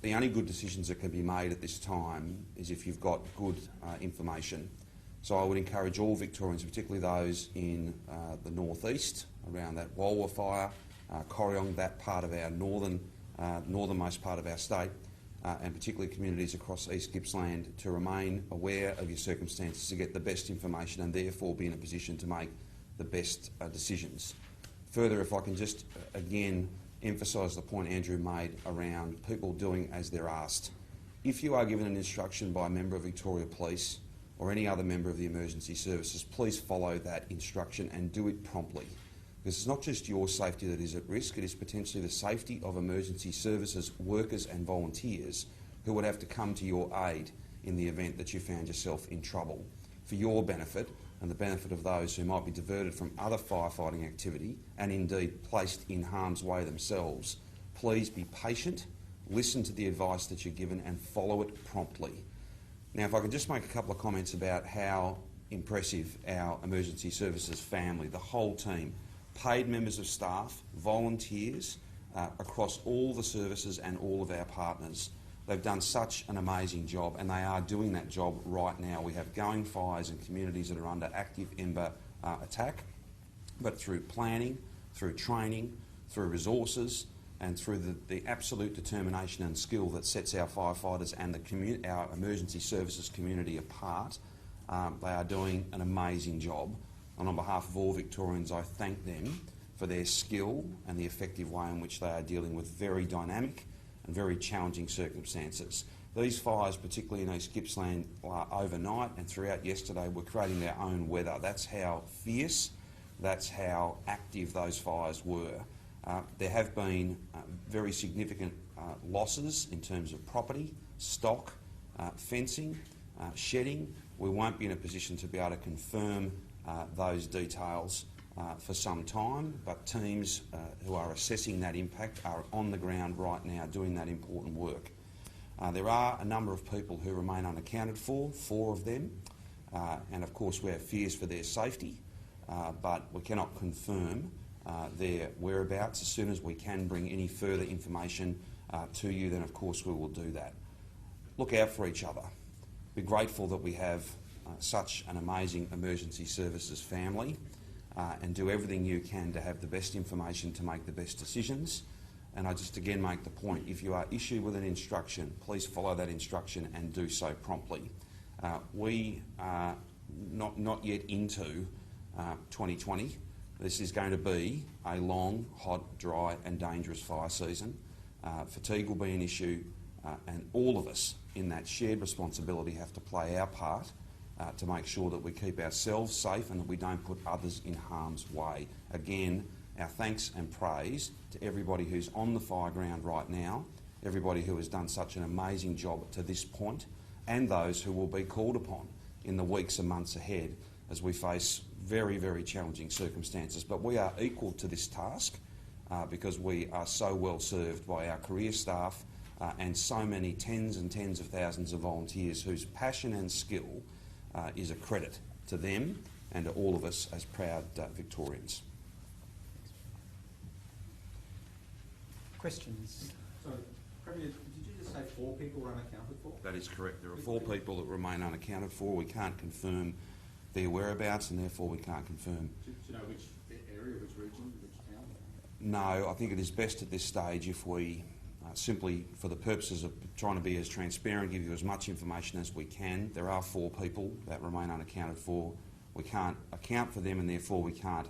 the only good decisions that can be made at this time is if you've got good information. So I would encourage all Victorians, particularly those in the northeast, around that Wildfire, Corryong, that part of our northernmost part of our state, and particularly communities across East Gippsland, to remain aware of your circumstances, to get the best information and therefore be in a position to make the best decisions. Further, if I can just again emphasise the point Andrew made around people doing as they're asked. If you are given an instruction by a member of Victoria Police or any other member of the emergency services, please follow that instruction and do it promptly. Because it's not just your safety that is at risk, it is potentially the safety of emergency services workers and volunteers who would have to come to your aid in the event that you found yourself in trouble. For your benefit and the benefit of those who might be diverted from other firefighting activity and indeed placed in harm's way themselves, please be patient, listen to the advice that you're given and follow it promptly. Now, if I could just make a couple of comments about how impressive our emergency services family, the whole team, paid members of staff, volunteers, across all the services and all of our partners. They've done such an amazing job, and they are doing that job right now. We have going fires in communities that are under active ember attack, but through planning, through training, through resources, and through the absolute determination and skill that sets our firefighters and our emergency services community apart, they are doing an amazing job. And on behalf of all Victorians, I thank them for their skill and the effective way in which they are dealing with very dynamic and very challenging circumstances. These fires, particularly in East Gippsland overnight and throughout yesterday, were creating their own weather. That's how fierce, that's how active those fires were. There have been very significant losses in terms of property, stock, fencing, shedding. We won't be in a position to be able to confirm those details for some time, but teams who are assessing that impact are on the ground right now doing that important work. There are a number of people who remain unaccounted for, 4 of them, and of course we have fears for their safety, but we cannot confirm their whereabouts. As soon as we can bring any further information to you, then of course we will do that. Look out for each other. Be grateful that we have such an amazing emergency services family, and do everything you can to have the best information to make the best decisions. And I just again make the point, if you are issued with an instruction, please follow that instruction and do so promptly. We are not yet into 2020. This is going to be a long, hot, dry and dangerous fire season. Fatigue will be an issue, and all of us in that shared responsibility have to play our part to make sure that we keep ourselves safe and that we don't put others in harm's way. Again, our thanks and praise to everybody who's on the fire ground right now, everybody who has done such an amazing job to this point, and those who will be called upon in the weeks and months ahead as we face very, very challenging circumstances. But we are equal to this task because we are so well served by our career staff and so many tens and tens of thousands of volunteers whose passion and skill is a credit to them and to all of us as proud Victorians. Questions? So, Premier, did you just say 4 people were unaccounted for? That is correct. There are 4 people that remain unaccounted for. We can't confirm their whereabouts and therefore we can't confirm. Do you know which area, which region, which town? No, I think it is best at this stage if we simply, for the purposes of trying to be as transparent, give you as much information as we can. There are 4 people that remain unaccounted for. We can't account for them and therefore we can't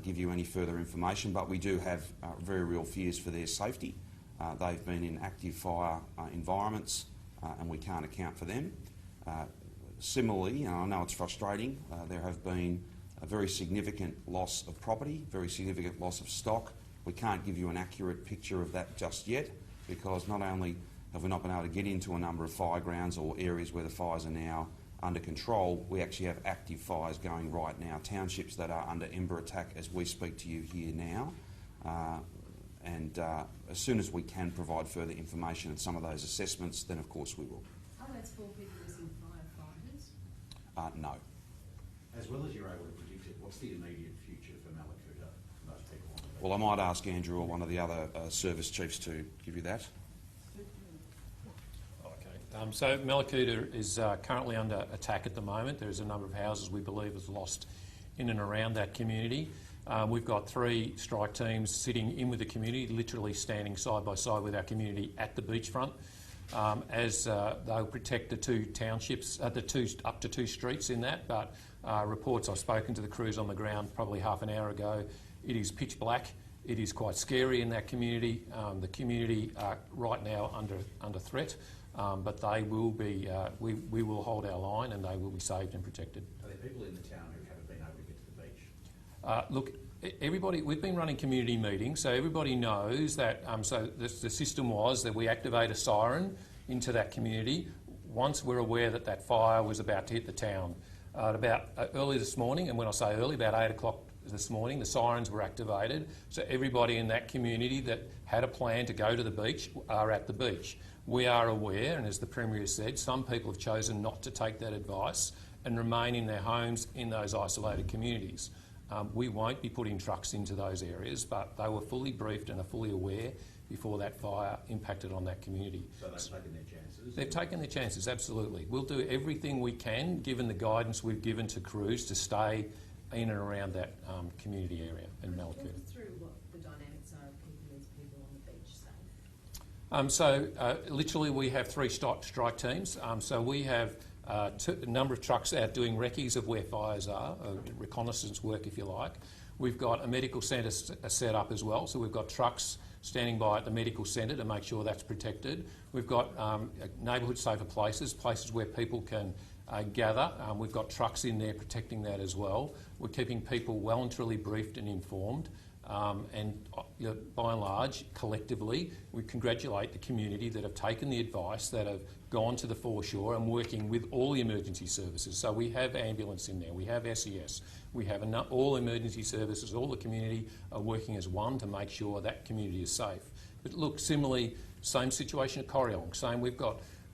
give you any further information, but we do have very real fears for their safety. They've been in active fire environments and we can't account for them. Similarly, I know it's frustrating, there have been a very significant loss of property, very significant loss of stock. We can't give you an accurate picture of that just yet because not only have we not been able to get into a number of fire grounds or areas where the fires are now under control, we actually have active fires going right now, townships that are under ember attack as we speak to you here now. As soon as we can provide further information and some of those assessments, then of course we will. Are those 4 people missing firefighters? No. As well as you're able to predict it, what's the immediate future for Mallacoota, for those people on the Well, I might ask Andrew or one of the other service chiefs to give you that. So Mallacoota is currently under attack at the moment. There's a number of houses we believe is lost in and around that community. We've got 3 strike teams sitting in with the community, literally standing side by side with our community at the beachfront, as they'll protect the 2 townships, up to 2 streets in that. But reports, I've spoken to the crews on the ground probably half an hour ago, it is pitch black. It is quite scary in that community. The community are right now under threat, but they will be. We will hold our line, and they will be saved and protected. Are there people in the town who haven't been able to get to the beach? Look, everybody. We've been running community meetings, so everybody knows that. So the system was that we activate a siren into that community once we're aware that that fire was about to hit the town. Early this morning, and when I say early, about 8 o'clock this morning, the sirens were activated, so everybody in that community that had a plan to go to the beach are at the beach. We are aware, and as the Premier said, some people have chosen not to take that advice and remain in their homes in those isolated communities. We won't be putting trucks into those areas, but they were fully briefed and are fully aware before that fire impacted on that community. So they've taken their chances? They've taken their chances, absolutely. We'll do everything we can, given the guidance we've given to crews, to stay in and around that community area in Mallacoota. Talk us through what the dynamics are of keeping these people on the beach safe. Literally we have 3 strike teams. So we have a number of trucks out doing recce's of where fires are, reconnaissance work if you like. We've got a medical centre set up as well, so we've got trucks standing by at the medical centre to make sure that's protected. We've got neighbourhood safer places where people can gather. We've got trucks in there protecting that as well. We're keeping people well and truly briefed and informed. And by and large, collectively, we congratulate the community that have taken the advice, that have gone to the foreshore and working with all the emergency services. So we have ambulance in there, we have SES, we have all emergency services, all the community are working as one to make sure that community is safe. But look, similarly, same situation at Corryong.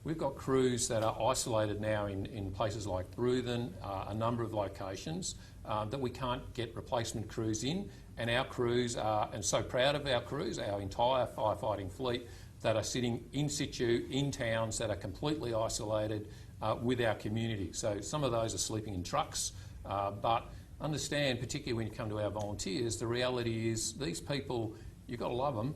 We've got crews that are isolated now in places like Broadening, a number of locations that we can't get replacement crews in, and our crews are, and so proud of our crews, our entire firefighting fleet, that are sitting in situ in towns that are completely isolated with our community. So some of those are sleeping in trucks, but understand, particularly when you come to our volunteers, the reality is these people, you've got to love them.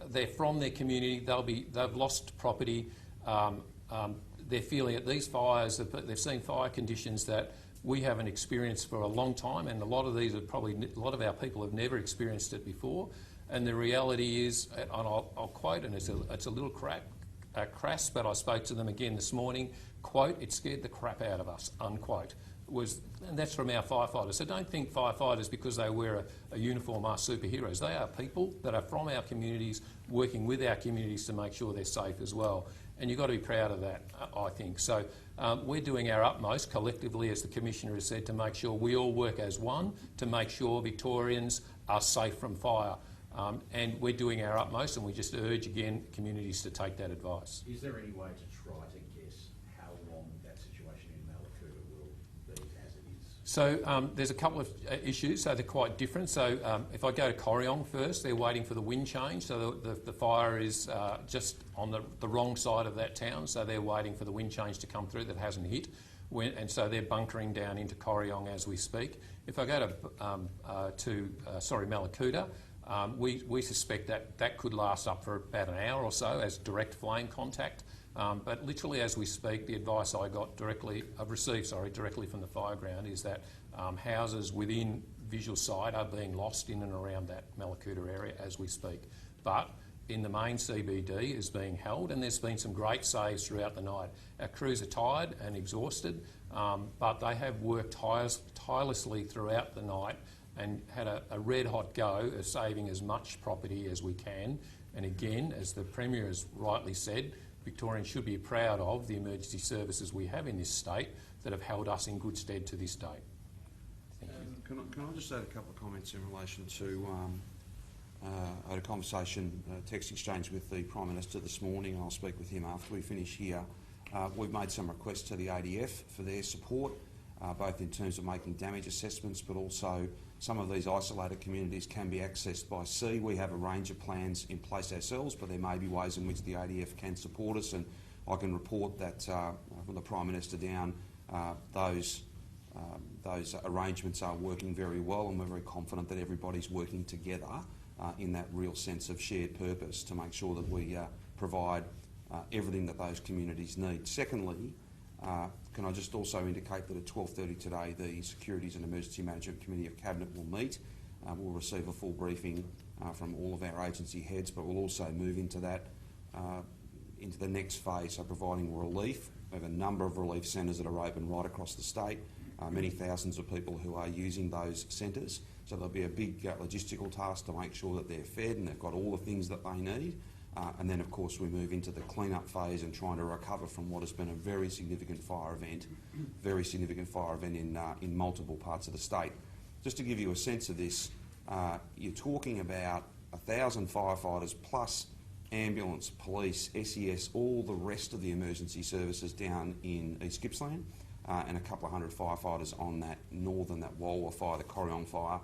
They're from their community. They've lost property. They're feeling at these fires. They've seen fire conditions that we haven't experienced for a long time, and a lot of our people have never experienced it before. And the reality is, and I'll quote, and it's a little crass, but I spoke to them again this morning. Quote, "It scared the crap out of us." Unquote. And that's from our firefighters. So don't think firefighters, because they wear a uniform, are superheroes. They are people that are from our communities, working with our communities to make sure they're safe as well. And you've got to be proud of that, I think. So we're doing our utmost collectively, as the Commissioner has said, to make sure we all work as one to make sure Victorians are safe from fire. And we're doing our utmost, and we just urge again communities to take that advice. Is there any way to try to guess how long that situation in Mallacoota will be as it is? So there's a couple of issues, so they're quite different. So if I go to Corryong first, they're waiting for the wind change. So the fire is just on the wrong side of that town, so they're waiting for the wind change to come through that hasn't hit. And so they're bunkering down into Corryong as we speak. If I go to Mallacoota, we suspect that could last up for about an hour or so as direct flame contact. But literally as we speak, the advice I've received directly from the fireground is that houses within visual sight are being lost in and around that Mallacoota area as we speak. But in the main CBD is being held, and there's been some great saves throughout the night. Our crews are tired and exhausted, but they have worked tirelessly throughout the night and had a red-hot go of saving as much property as we can. And again, as the Premier has rightly said, Victorians should be proud of the emergency services we have in this state that have held us in good stead to this date. Thank you. Can I just add a couple of comments in relation to I had a conversation, text exchange with the Prime Minister this morning, and I'll speak with him after we finish here. We've made some requests to the ADF for their support, both in terms of making damage assessments, but also some of these isolated communities can be accessed by sea. We have a range of plans in place ourselves, but there may be ways in which the ADF can support us, and I can report that from the Prime Minister down, those arrangements are working very well, and we're very confident that everybody's working together in that real sense of shared purpose to make sure that we provide everything that those communities need. Secondly, can I just also indicate that at 12:30 today the Securities and Emergency Management Committee of Cabinet will meet. We'll receive a full briefing from all of our agency heads, but we'll also move into that into the next phase, so providing relief. We have a number of relief centres that are open right across the state, many thousands of people who are using those centres. So there'll be a big logistical task to make sure that they're fed and they've got all the things that they need. And then, of course, we move into the clean-up phase and trying to recover from what has been a very significant fire event in multiple parts of the state. Just to give you a sense of this, you're talking about 1,000 firefighters plus ambulance, police, SES, all the rest of the emergency services down in East Gippsland, and a couple of hundred firefighters on that Wildfire, the Corrion fire,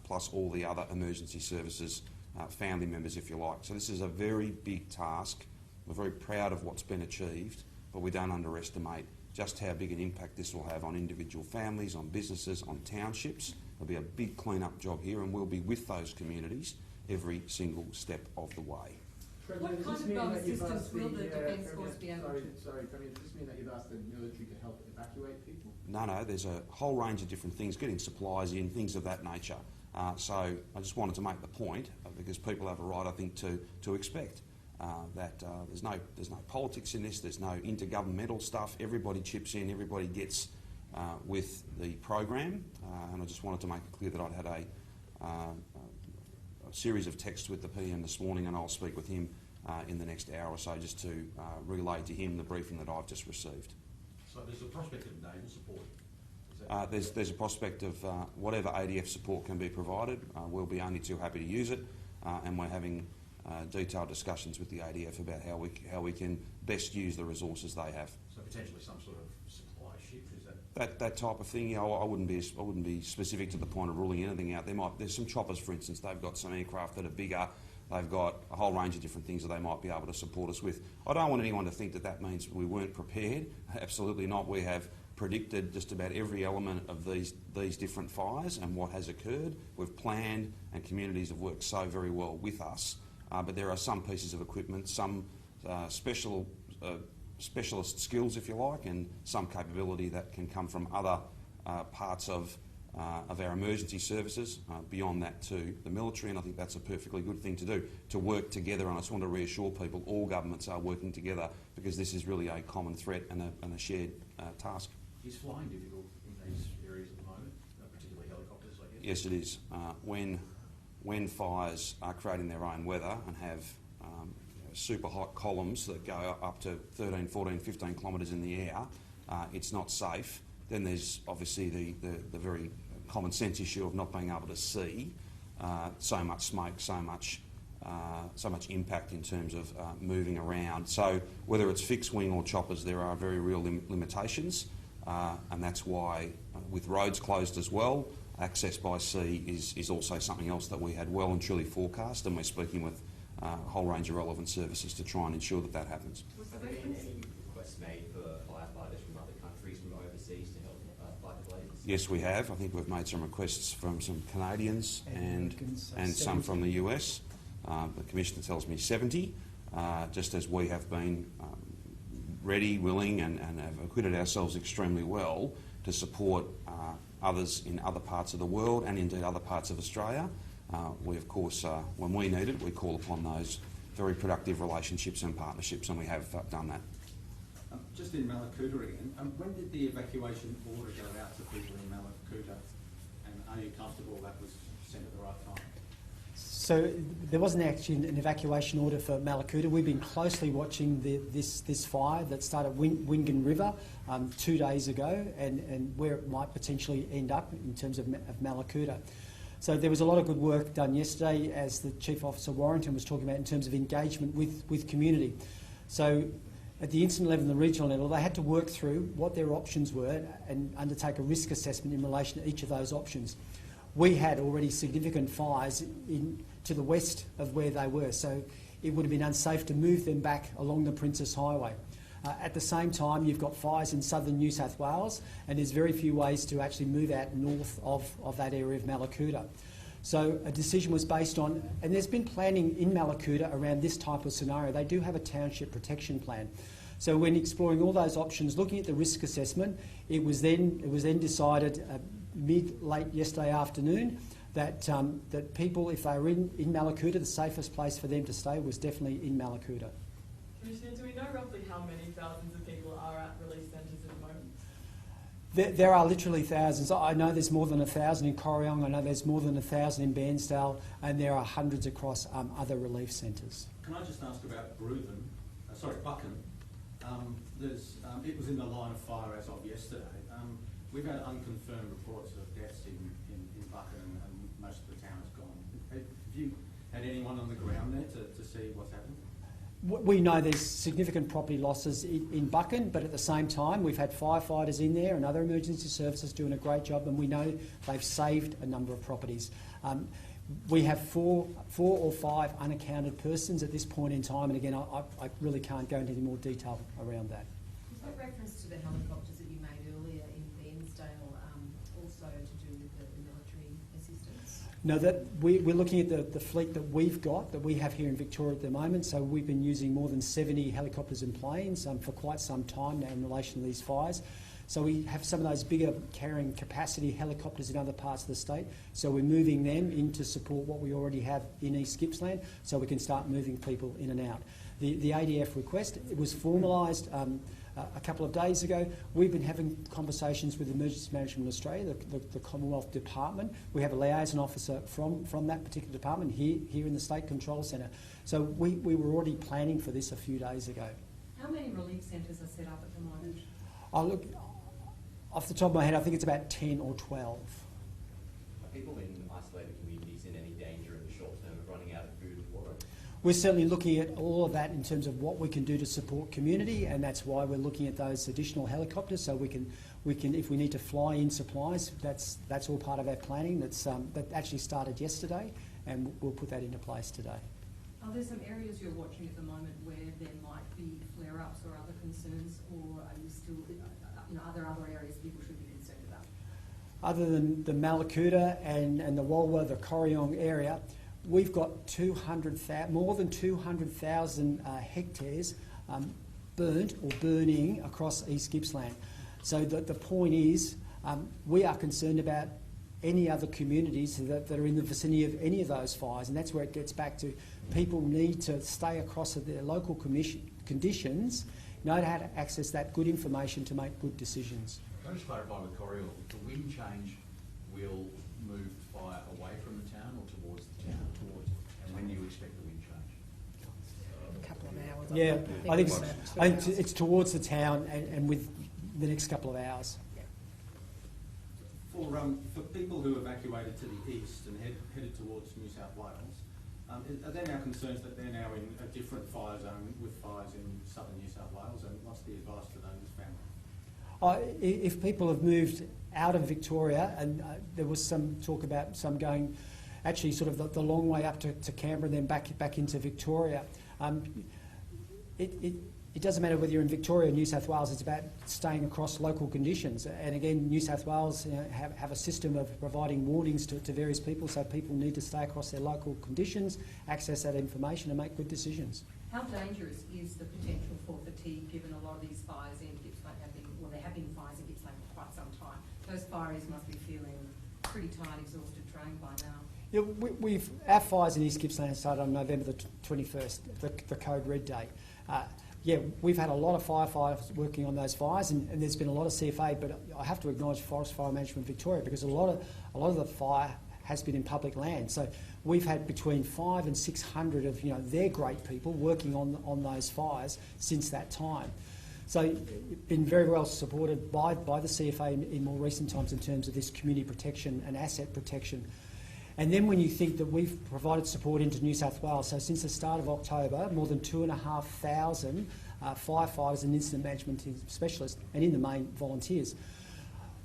plus all the other emergency services, family members, if you like. So this is a very big task. We're very proud of what's been achieved, but we don't underestimate just how big an impact this will have on individual families, on businesses, on townships. There'll be a big clean-up job here, and we'll be with those communities every single step of the way. What kind of bomb systems will the Defence Force be able to? Sorry, Premier, does this mean that you've asked the military to help evacuate people? No, there's a whole range of different things, getting supplies in, things of that nature. So I just wanted to make the point, because people have a right, I think, to expect that there's no politics in this, there's no intergovernmental stuff, everybody chips in, everybody gets with the program, and I just wanted to make it clear that I'd had a series of texts with the PM this morning, and I'll speak with him in the next hour or so just to relay to him the briefing that I've just received. So there's a prospect of naval support? There's a prospect of whatever ADF support can be provided. We'll be only too happy to use it, and we're having detailed discussions with the ADF about how we can best use the resources they have. So potentially some sort of supply ship, is that? That type of thing. I wouldn't be specific to the point of ruling anything out. There's some choppers, for instance. They've got some aircraft that are bigger. They've got a whole range of different things that they might be able to support us with. I don't want anyone to think that that means we weren't prepared. Absolutely not. We have predicted just about every element of these different fires and what has occurred. We've planned, and communities have worked so very well with us. But there are some pieces of equipment, some specialist skills, if you like, and some capability that can come from other parts of our emergency services, beyond that to the military, and I think that's a perfectly good thing to do, to work together. And I just want to reassure people all governments are working together, because this is really a common threat and a shared task. Is flying difficult in these areas at the moment, particularly helicopters, I guess? Yes, it is. When fires are creating their own weather and have super hot columns that go up to 13, 14, 15 kilometres in the air, it's not safe. Then there's obviously the very common sense issue of not being able to see so much smoke, so much impact in terms of moving around. So whether it's fixed wing or choppers, there are very real limitations, and that's why with roads closed as well, access by sea is also something else that we had well and truly forecast, and we're speaking with a whole range of relevant services to try and ensure that happens. Have there been any requests made for firefighters from other countries, from overseas, to help fight the blazes? Yes, we have. I think we've made some requests from some Canadians and some from the US. The Commissioner tells me 70, just as we have been ready, willing, and have acquitted ourselves extremely well to support others in other parts of the world and indeed other parts of Australia. We, of course, when we need it, we call upon those very productive relationships and partnerships, and we have done that. Just in Mallacoota again, when did the evacuation order go out to people in Mallacoota, and are you comfortable that was sent at the right time? So there wasn't actually an evacuation order for Mallacoota. We've been closely watching this fire that started at Wingan River 2 days ago, and where it might potentially end up in terms of Mallacoota. So there was a lot of good work done yesterday, as the Chief Officer Warrington was talking about, in terms of engagement with community. So at the incident level and the regional level, they had to work through what their options were and undertake a risk assessment in relation to each of those options. We had already significant fires to the west of where they were, so it would have been unsafe to move them back along the Princess Highway. At the same time, you've got fires in southern New South Wales, and there's very few ways to actually move out north of that area of Mallacoota. So a decision was based on, and there's been planning in Mallacoota around this type of scenario. They do have a township protection plan. So when exploring all those options, looking at the risk assessment, it was then decided late yesterday afternoon that people, if they were in Mallacoota, the safest place for them to stay was definitely in Mallacoota. Commissioner, do we know roughly how many thousands of people are at relief centres at the moment? There are literally thousands. I know there's more than 1,000 in Corryong, I know there's more than 1,000 in Bairnsdale, and there are hundreds across other relief centres. Can I just ask about Buchan? It was in the line of fire as of yesterday. We've had unconfirmed reports of deaths in Buchan, and most of the town has gone. Have you had anyone on the ground there to see what's happened? We know there's significant property losses in Buchan, but at the same time we've had firefighters in there and other emergency services doing a great job, and we know they've saved a number of properties. We have four or five unaccounted persons at this point in time, and again, I really can't go into any more detail around that. Was that reference to the helicopters that you made earlier in Bairnsdale also to do with the military assistance? No, that we're looking at the fleet that we've got, that we have here in Victoria at the moment. So we've been using more than 70 helicopters and planes for quite some time now in relation to these fires. So we have some of those bigger carrying capacity helicopters in other parts of the state. So we're moving them in to support what we already have in East Gippsland, so we can start moving people in and out. The ADF request, it was formalised a couple of days ago. We've been having conversations with Emergency Management Australia, the Commonwealth Department. We have a liaison officer from that particular department here in the State Control Centre. So we were already planning for this a few days ago. How many relief centres are set up at the moment? Look, off the top of my head, I think it's about 10 or 12. Are people in isolated communities in any danger in the short term of running out of food and water? We're certainly looking at all of that in terms of what we can do to support community, and that's why we're looking at those additional helicopters, so we can if we need to fly in supplies, that's all part of our planning. That actually started yesterday, and we'll put that into place today. Are there some areas you're watching at the moment where there might be flare-ups or other concerns, or are you still, are there other areas people should be concerned about? Other than the Mallacoota and the Walwa, the Corryong area, we've got more than 200,000 hectares burnt or burning across East Gippsland. So the point is, we are concerned about any other communities that are in the vicinity of any of those fires, and that's where it gets back to people need to stay across at their local conditions, know how to access that good information to make good decisions. Can I just clarify with Corryong, the wind change will move fire away from the town or towards the town? Towards. And when do you expect the wind change? A couple of hours. Yeah, I think it's towards the town and with the next couple of hours. For people who evacuated to the east and headed towards New South Wales, are there now concerns that they're now in a different fire zone with fires in southern New South Wales, and what's the advice to those families? If people have moved out of Victoria, and there was some talk about some going actually sort of the long way up to Canberra and then back into Victoria, it doesn't matter whether you're in Victoria or New South Wales, it's about staying across local conditions. And again, New South Wales have a system of providing warnings to various people, so people need to stay across their local conditions, access that information and make good decisions. How dangerous is the potential for fatigue, given a lot of these fires in Gippsland there have been fires in Gippsland for quite some time? Those fireys must be feeling pretty tired, exhausted, drained by now. Yeah, our fires in East Gippsland started on November the 21st, the Code Red Day. Yeah, we've had a lot of firefighters working on those fires, and there's been a lot of CFA, but I have to acknowledge Forest Fire Management Victoria, because a lot of the fire has been in public land. So we've had between 500 and 600 of their great people working on those fires since that time. So been very well supported by the CFA in more recent times in terms of this community protection and asset protection. And then when you think that we've provided support into New South Wales, so since the start of October, more than 2,500 firefighters and incident management specialists, and in the main volunteers.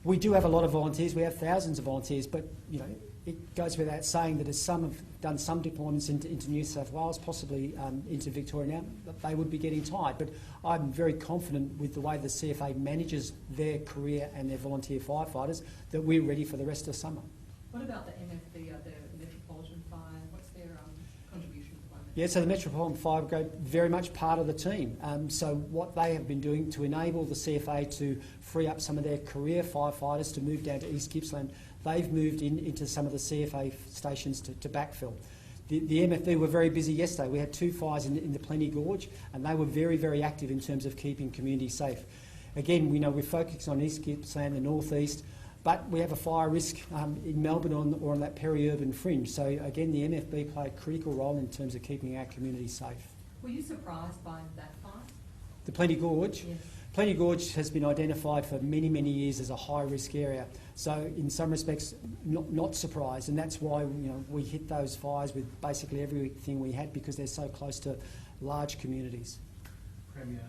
We do have a lot of volunteers. We have thousands of volunteers, but it goes without saying that as some have done some deployments into New South Wales, possibly into Victoria now, that they would be getting tired. But I'm very confident with the way the CFA manages their career and their volunteer firefighters that we're ready for the rest of summer. What about the MFB, the Metropolitan Fire? What's their contribution at the moment? Yeah, so the Metropolitan Fire Brigade very much part of the team. So what they have been doing to enable the CFA to free up some of their career firefighters to move down to East Gippsland, they've moved into some of the CFA stations to backfill. The MFB were very busy yesterday. We had 2 fires in the Plenty Gorge, and they were very, very active in terms of keeping communities safe. Again, we know we're focused on East Gippsland, the northeast, but we have a fire risk in Melbourne or on that peri-urban fringe. So again, the MFB play a critical role in terms of keeping our community safe. Were you surprised by that fire? The Plenty Gorge? Yes. Plenty Gorge has been identified for many, many years as a high-risk area. So in some respects, not surprised, and that's why we hit those fires with basically everything we had, because they're so close to large communities. Premier,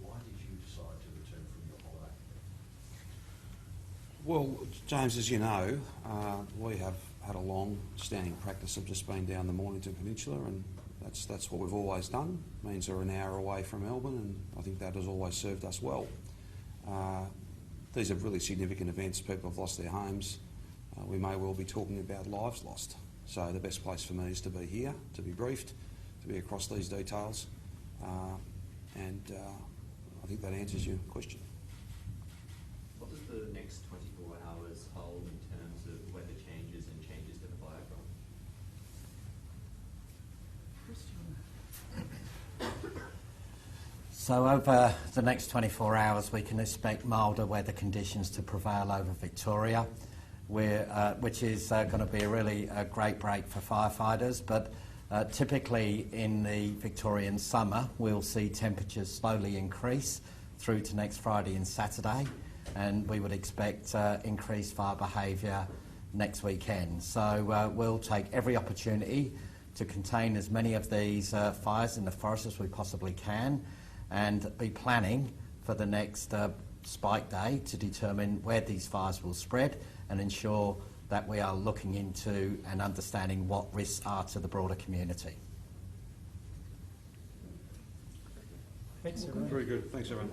why did you decide to return from your holiday? Well, James, as you know, we have had a long-standing practice of just being down the Mornington Peninsula, and that's what we've always done. It means we're an hour away from Melbourne, and I think that has always served us well. These are really significant events. People have lost their homes. We may well be talking about lives lost. So the best place for me is to be here, to be briefed, to be across these details, and I think that answers your question. What does the next 24 hours hold in terms of weather changes and changes to the fire front? So over the next 24 hours we can expect milder weather conditions to prevail over Victoria, which is going to be a really great break for firefighters. But typically in the Victorian summer we'll see temperatures slowly increase through to next Friday and Saturday, and we would expect increased fire behaviour next weekend. So we'll take every opportunity to contain as many of these fires in the forest as we possibly can, and be planning for the next spike day to determine where these fires will spread and ensure that we are looking into and understanding what risks are to the broader community. Thanks, everyone. Very good. Thanks, everyone.